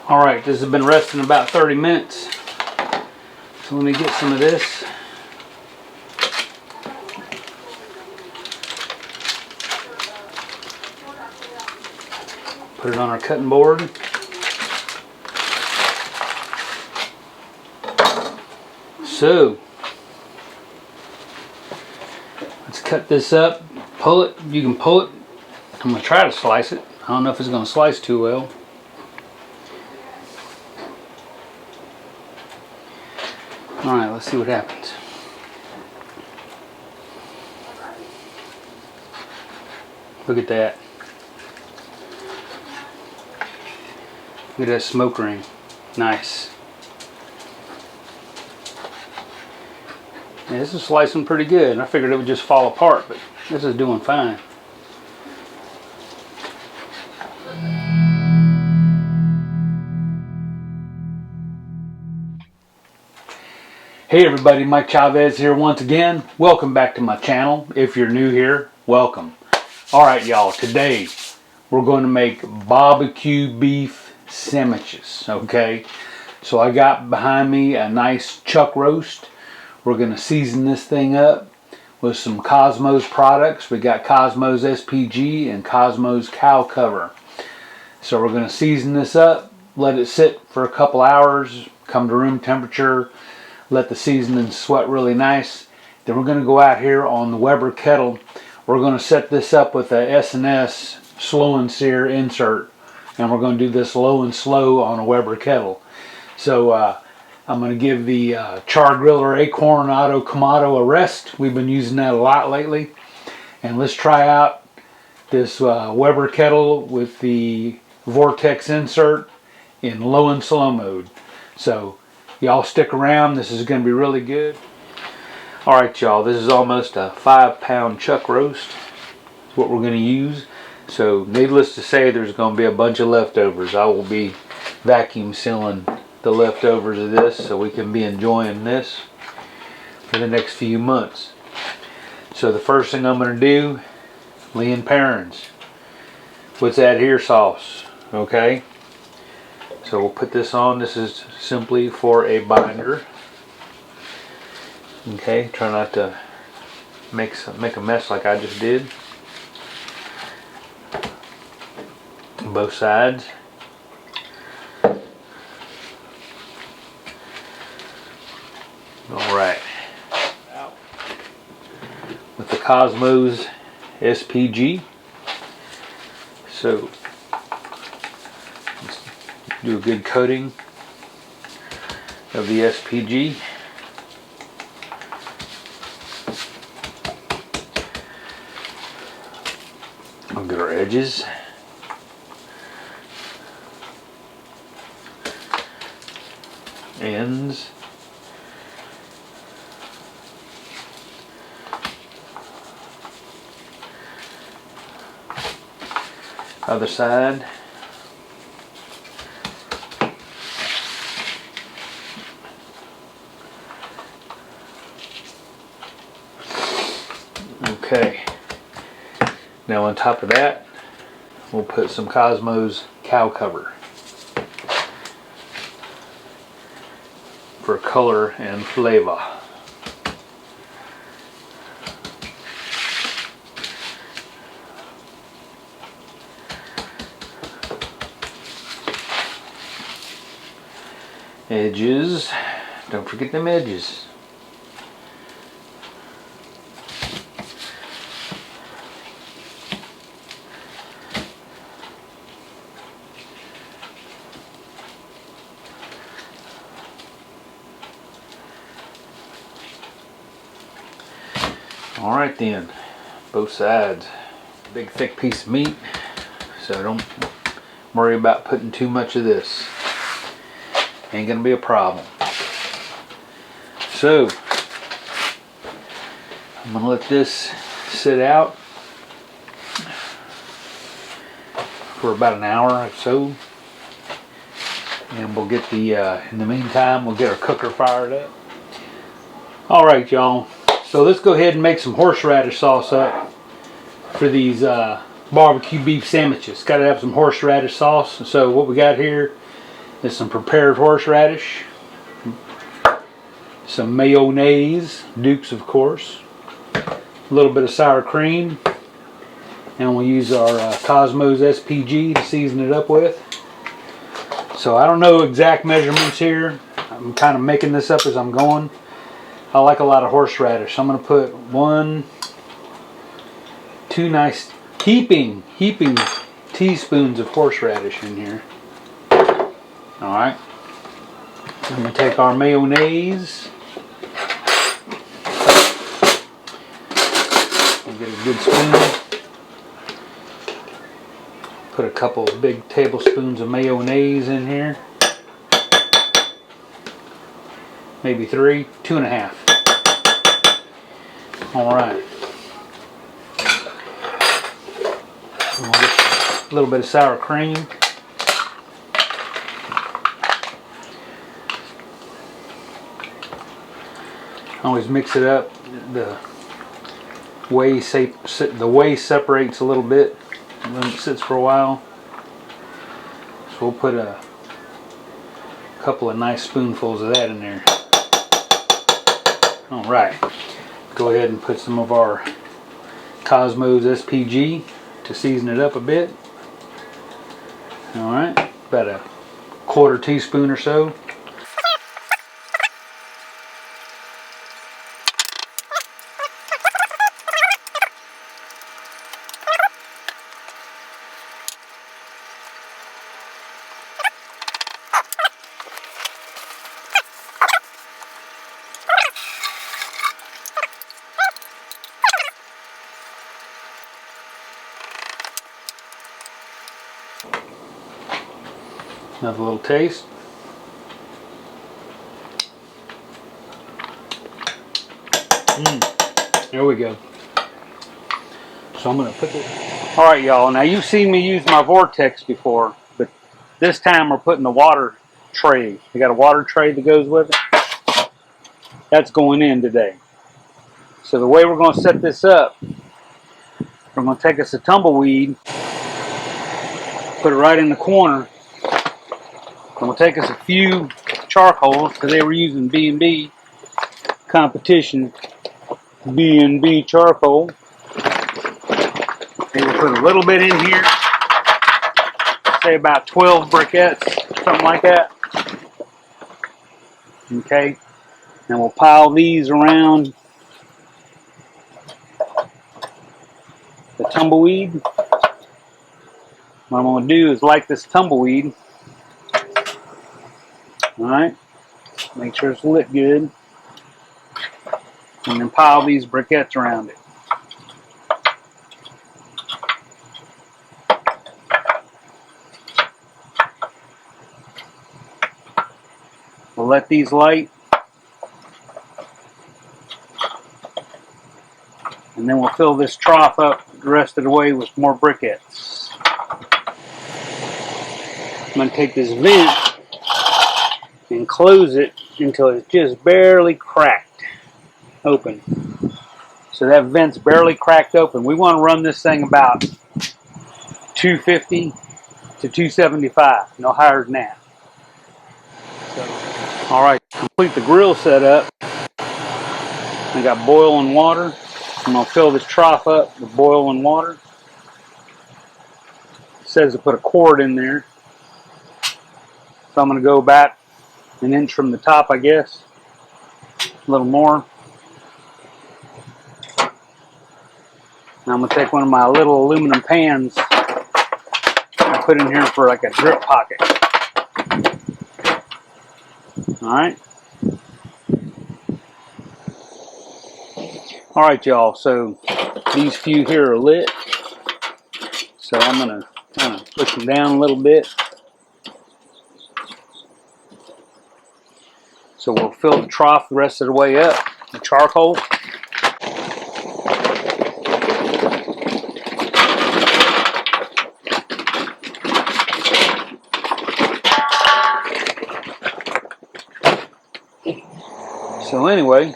Alright, this has been resting about 30 minutes. So let me get some of this. Put it on our cutting board. So, let's cut this up. Pull it. You can pull it. I'm going to try to slice it. I don't know if it's going to slice too well. Alright, let's see what happens. Look at that. Look at that smoke ring. Nice. Yeah, this is slicing pretty good. I figured it would just fall apart, but this is doing fine. Hey everybody, Mike Chavez here once again. Welcome back to my channel. If you're new here, welcome. Alright y'all, today we're going to make BBQ beef sandwiches, okay? So I got behind me a nice chuck roast. We're going to season this thing up with some Cosmos products. We got Cosmos SPG and Cosmos cow cover. So we're going to season this up, let it sit for a couple hours, come to room temperature, let the seasoning sweat really nice. Then we're going to go out here on the Weber kettle. We're going to set this up with a S&S slow and sear insert, and we're going to do this low and slow on a Weber kettle. So I'm going to give the char griller Acorn Auto Kamado a rest. We've been using that a lot lately. And let's try out this Weber kettle with the Vortex insert in low and slow mode. So y'all stick around. This is going to be really good. Alright y'all, this is almost a 5-pound chuck roast. That's what we're going to use. So needless to say, there's going to be a bunch of leftovers. I will be vacuum sealing the leftovers of this so we can be enjoying this for the next few months. So the first thing I'm going to do, Lea & Perrins. What's that here sauce? Okay. So we'll put this on. This is simply for a binder. Okay, try not to make a mess like I just did. Both sides. Alright. With the Cosmos SPG. So let's do a good coating of the SPG. I'll get our edges. Ends. Other side. Okay. Now on top of that, we'll put some Cosmos cow cover for color and flavor. Edges, don't forget them edges. Alright then, both sides. Big thick piece of meat, so don't worry about putting too much of this. Ain't gonna be a problem. So I'm gonna let this sit out for about an hour or so, and we'll get the in the meantime we'll get our cooker fired up. Alright y'all, so let's go ahead and make some horseradish sauce up for these barbecue beef sandwiches. Got to have some horseradish sauce. So what we got here There's some prepared horseradish, some mayonnaise, Duke's of course, a little bit of sour cream, and we'll use our Cosmos SPG to season it up with. So I don't know exact measurements here. I'm kind of making this up as I'm going. I like a lot of horseradish, so I'm going to put two nice heaping teaspoons of horseradish in here. Alright. I'm going to take our mayonnaise. We'll get a good spoon. Put a couple of big tablespoons of mayonnaise in here. Maybe 3, 2.5. Alright. We'll get a little bit of sour cream. Always mix it up. The whey separates a little bit when it sits for a while. So we'll put a couple of nice spoonfuls of that in there. Alright, go ahead and put some of our Cosmos SPG to season it up a bit. Alright, about a 1/4 teaspoon or so. Another little taste. There we go. So I'm going to put this. Alright y'all, now you've seen me use my Vortex before, but this time we're putting the water tray. We got a water tray that goes with it. That's going in today. So the way we're going to set this up, we're going to take us a tumbleweed, put it right in the corner. And we'll take us a few charcoals, because they were using B&B competition B&B charcoal. They will put a little bit in here, say about 12 briquettes, something like that. Okay, and we'll pile these around the tumbleweed. What I'm going to do is light this tumbleweed. Alright, make sure it's lit good. And then pile these briquettes around it. We'll let these light. And then we'll fill this trough up the rest of the way with more briquettes. I'm going to take this vent and close it until it's just barely cracked open. So that vent's barely cracked open. We want to run this thing about 250 to 275, no higher than that. So, alright, complete the grill setup. I got boiling water. I'm going to fill this trough up with boiling water. It says to put a quart in there. So I'm going to go back an inch from the top, I guess. A little more. Now I'm going to take one of my little aluminum pans and put in here for like a drip pocket. Alright. Alright y'all, so these few here are lit. So I'm going to kind of push them down a little bit. So we'll fill the trough the rest of the way up with charcoal. So anyway,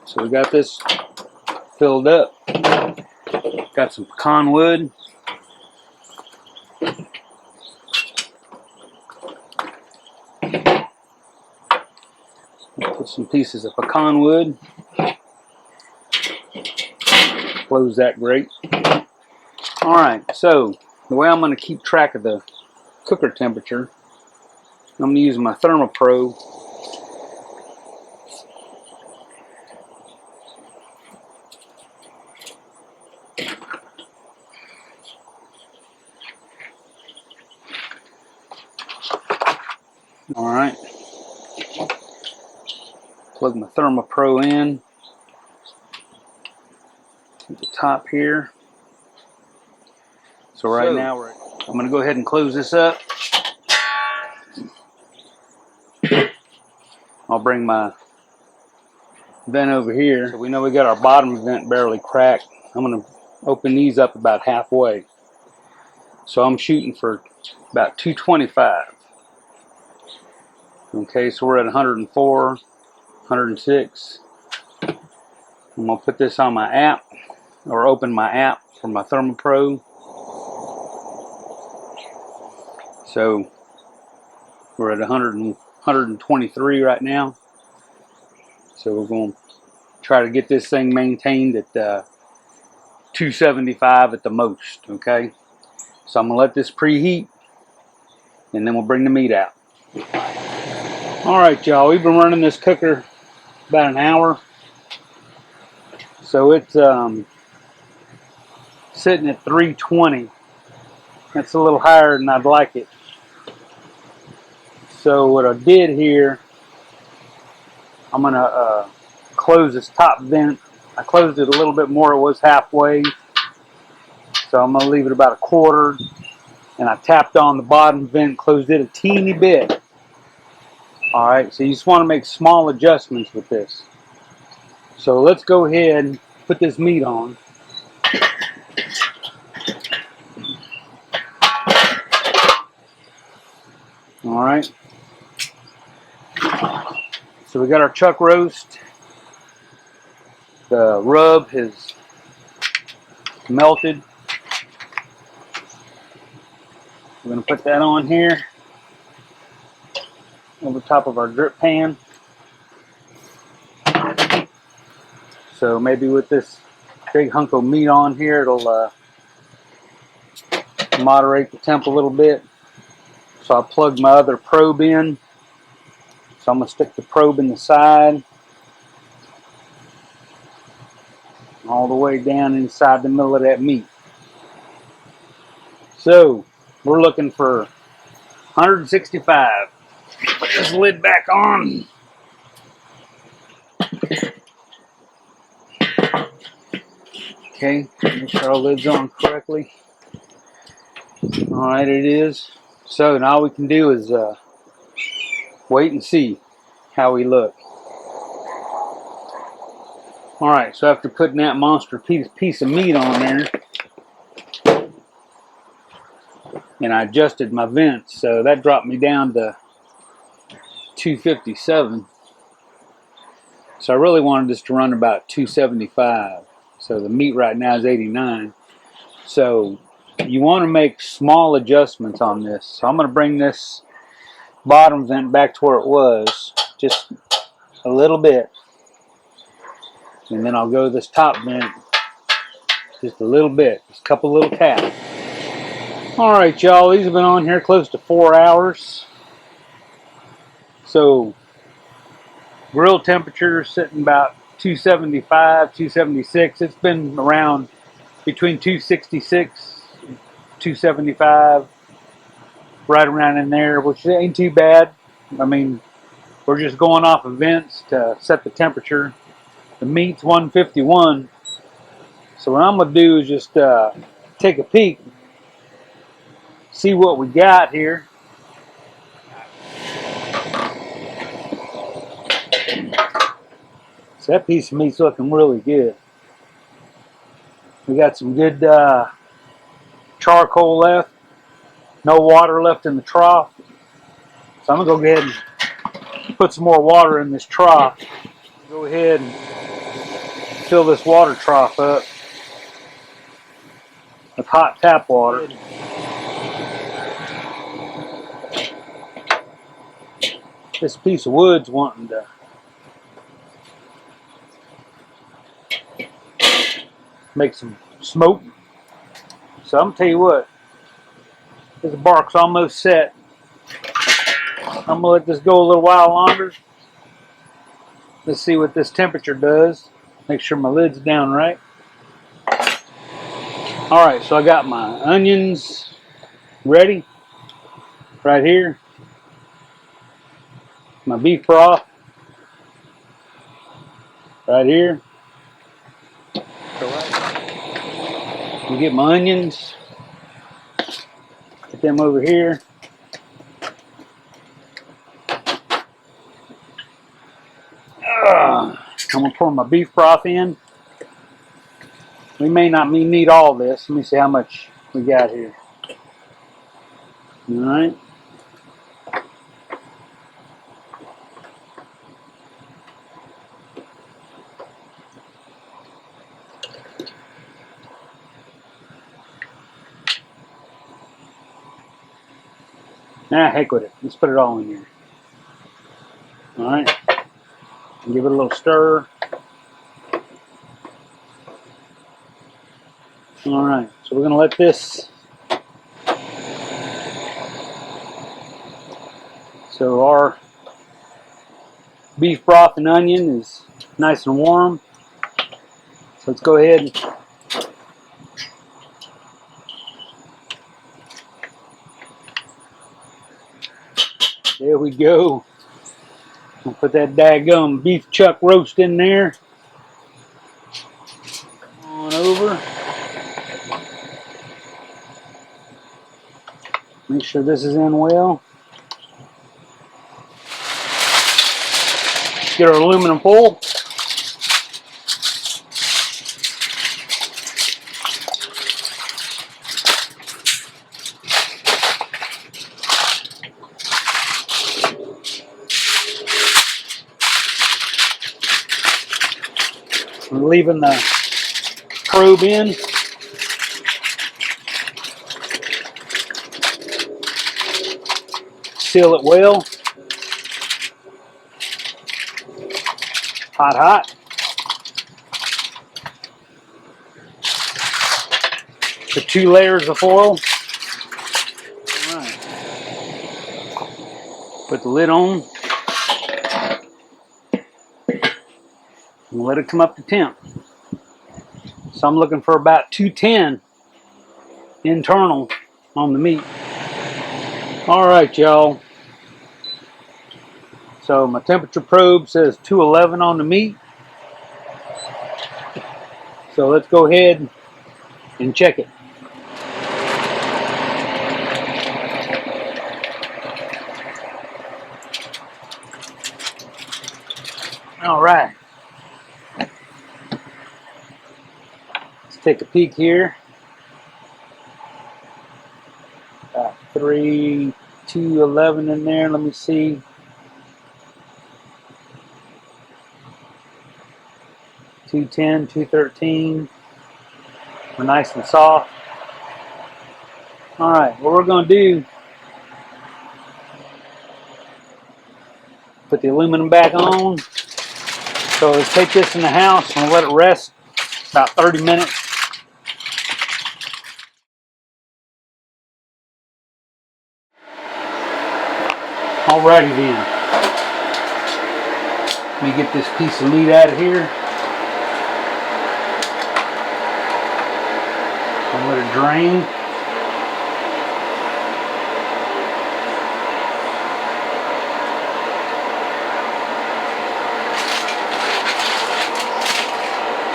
so we got this filled up. Got some pecan wood. Put some pieces of pecan wood. Close that grate. Alright, so the way I'm going to keep track of the cooker temperature, I'm going to use my ThermoPro. Alright, plug my ThermoPro in at the top here. So right now I'm going to go ahead and close this up. I'll bring my vent over here. So we know we got our bottom vent barely cracked. I'm going to open these up about halfway. So I'm shooting for about 225. Okay, so we're at 104, 106. I'm going to put this on my app, or open my app from my ThermoPro. So we're at 123 right now. So we're going to try to get this thing maintained at 275 at the most. Okay, so I'm going to let this preheat, and then we'll bring the meat out. Alright y'all, we've been running this cooker about an hour. So it's sitting at 320. That's a little higher than I'd like it. So what I did here, I'm going to close this top vent. I closed it a little bit more, it was halfway. So I'm going to leave it about a quarter. And I tapped on the bottom vent, closed it a teeny bit. Alright, so you just want to make small adjustments with this. So let's go ahead and put this meat on. Alright. So we got our chuck roast. The rub has melted. We're going to put that on here over top of our drip pan. So maybe with this big hunk of meat on here, it'll moderate the temp a little bit. So I plugged my other probe in. So I'm going to stick the probe in the side, all the way down inside the middle of that meat. So we're looking for 165. Put this lid back on. Okay, make sure our lid's on correctly. Alright, it is. So now all we can do is wait and see how we look. Alright, so after putting that monster piece of meat on there, and I adjusted my vents, so that dropped me down to 257. So I really wanted this to run about 275. So the meat right now is 89. So you want to make small adjustments on this. So I'm going to bring this bottom vent back to where it was, just a little bit. And then I'll go to this top vent just a little bit, just a couple little taps. Alright y'all, these have been on here close to 4 hours. So grill temperature sitting about 275, 276. It's been around between 266, 275, right around in there, which ain't too bad. I mean, we're just going off of vents to set the temperature. The meat's 151. So what I'm going to do is just take a peek, see what we got here. So that piece of meat's looking really good. We got some good charcoal left. No water left in the trough. So I'm going to go ahead and put some more water in this trough. Go ahead and fill this water trough up with hot tap water. This piece of wood's wanting to make some smoke. So I'm gonna tell you what, this bark's almost set. I'm gonna let this go a little while longer. Let's see what this temperature does. Make sure my lid's down right. Alright, so I got my onions ready right here. My beef broth right here. You get my onions. Put them over here. I'm gonna pour my beef broth in. We may not need all this. Let me see how much we got here. All right. Nah, heck with it. Let's put it all in here. All right. Give it a little stir. All right. So we're gonna let this. So our beef broth and onion is nice and warm. So let's go ahead and there we go. I'll put that daggum beef chuck roast in there. On over. Make sure this is in well. Get our aluminum foil. We're leaving the probe in. Seal it well. Hot, hot. The 2 layers of foil. All right. Put the lid on. And let it come up to temp. So I'm looking for about 210 internal on the meat. All right, y'all. So my temperature probe says 211 on the meat. So let's go ahead and check it. All right. Let's take a peek here. 211 in there. Let me see. $210, $213. We're nice and soft. All right, what we're going to do, put the aluminum back on. So let's take this in the house and let it rest about 30 minutes. Alrighty then. Let me get this piece of meat out of here. And let it drain.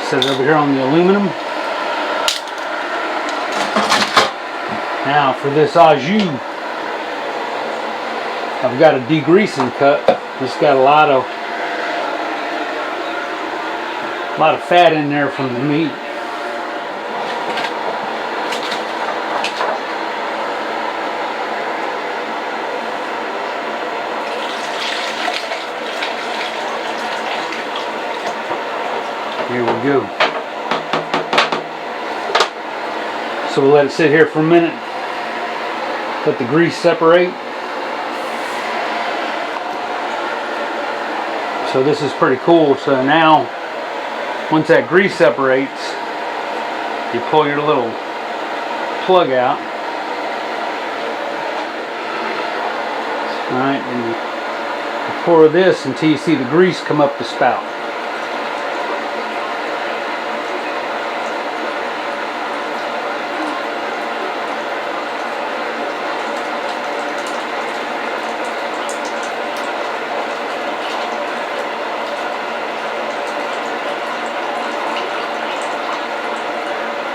Set it over here on the aluminum. Now for this au jus, I've got a degreasing cup. It's got a lot of fat in there from the meat. Here we go. So we'll let it sit here for a minute. Let the grease separate. So this is pretty cool. So now, once that grease separates, You pull your little plug out. Alright, and you pour this until you see the grease come up the spout.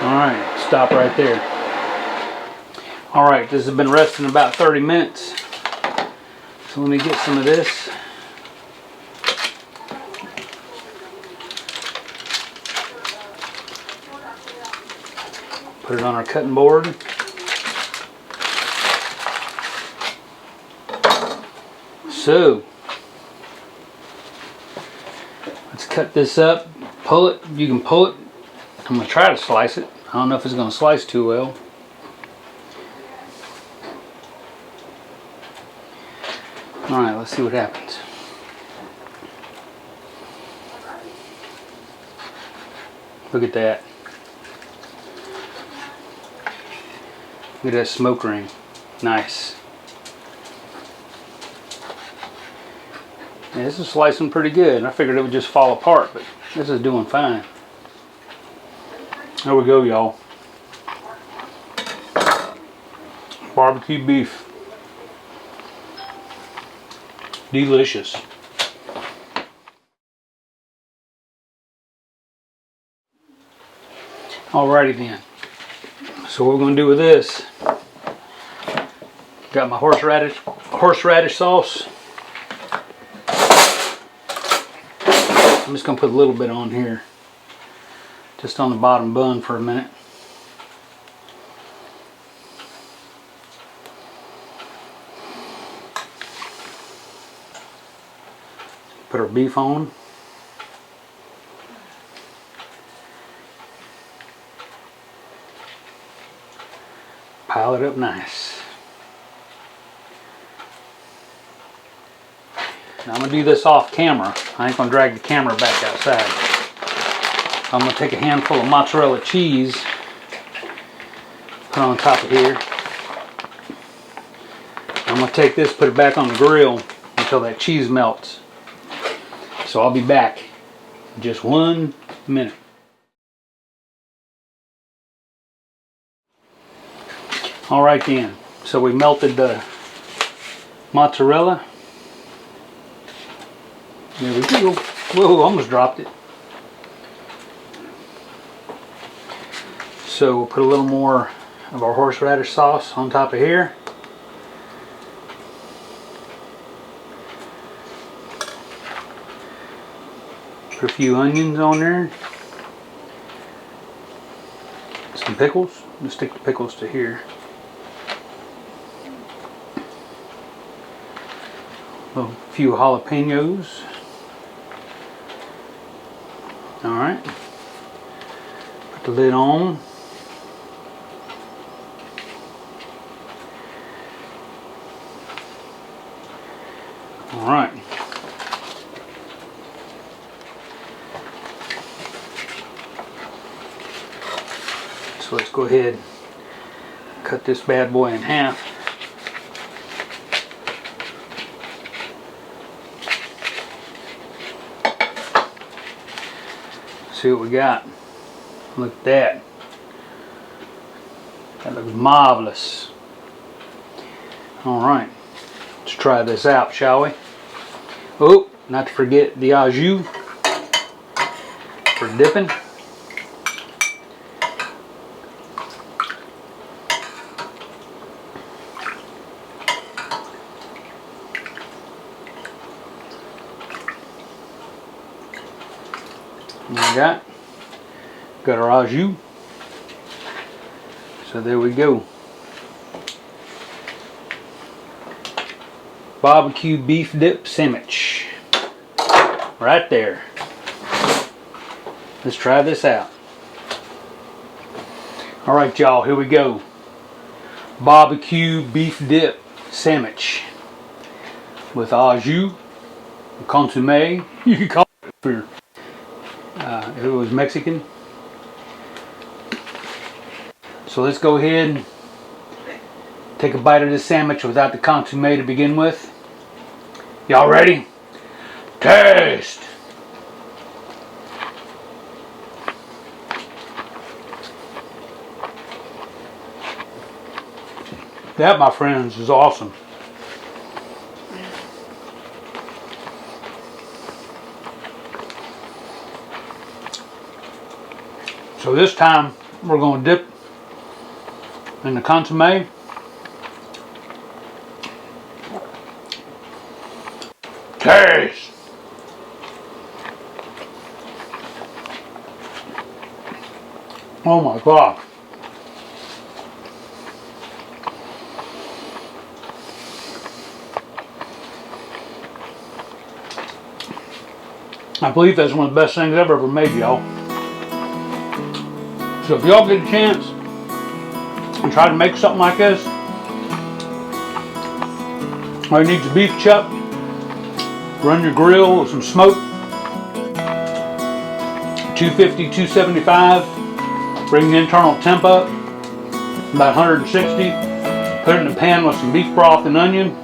Alright, stop right there. Alright, this has been resting about 30 minutes. So let me get some of this. Put it on our cutting board. So, let's cut this up. Pull it. You can pull it. I'm going to try to slice it. I don't know if it's going to slice too well. Alright, let's see what happens. Look at that. Look at that smoke ring. Nice. Yeah, this is slicing pretty good. I figured it would just fall apart, but this is doing fine. There we go, y'all. Barbecue beef. Delicious. Alrighty then. So what we're going to do with this, got my horseradish sauce. I'm just going to put a little bit on here, just on the bottom bun for a minute. Put our beef on. Pile it up nice. Now I'm going to do this off camera. I ain't going to drag the camera back outside. I'm going to take a handful of mozzarella cheese, put on top of here. I'm going to take this, put it back on the grill until that cheese melts. So I'll be back in just 1 minute. Alright then, so we melted the mozzarella. There we go. Whoa, almost dropped it. So we'll put a little more of our horseradish sauce on top of here. Put a few onions on there. Some pickles. Let's stick the pickles to here. A few jalapenos. Alright. Put the lid on. Alright. So let's go ahead and cut this bad boy in half. See what we got. Look at that. That looks marvelous. Alright. Let's try this out, shall we? Oh, not to forget the au jus for dipping. Got our au jus. So there we go. Barbecue beef dip sandwich. Right there. Let's try this out. Alright y'all, here we go. Barbecue beef dip sandwich. With au jus, consommé. You can call it for if it was Mexican. So let's go ahead and take a bite of this sandwich without the consommé to begin with. Y'all ready? Taste! That, my friends, is awesome. So this time we're going to dip in the consommé. Taste! Oh my God. I believe that's one of the best things I've ever made, y'all. So if y'all get a chance and try to make something like this, all you need is a beef chuck, run your grill with some smoke, 250, 275, bring the internal temp up, about 160, put it in a pan with some beef broth and onion,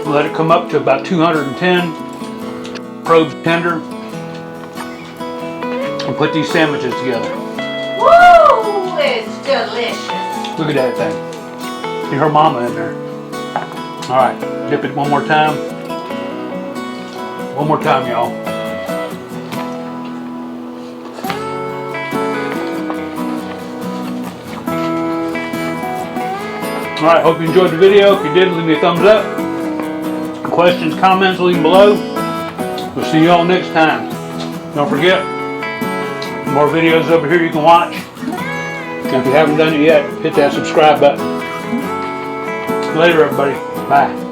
let it come up to about 210, probes tender, and put these sandwiches together. Woo! It's delicious. Look at that thing. See her mama in there. Alright, dip it one more time. One more time, y'all. Alright, hope you enjoyed the video. If you did, leave me a thumbs up. Questions, comments, leave them below. We'll see you all next time. Don't forget, more videos over here you can watch. And if you haven't done it yet, hit that subscribe button. Later, everybody. Bye.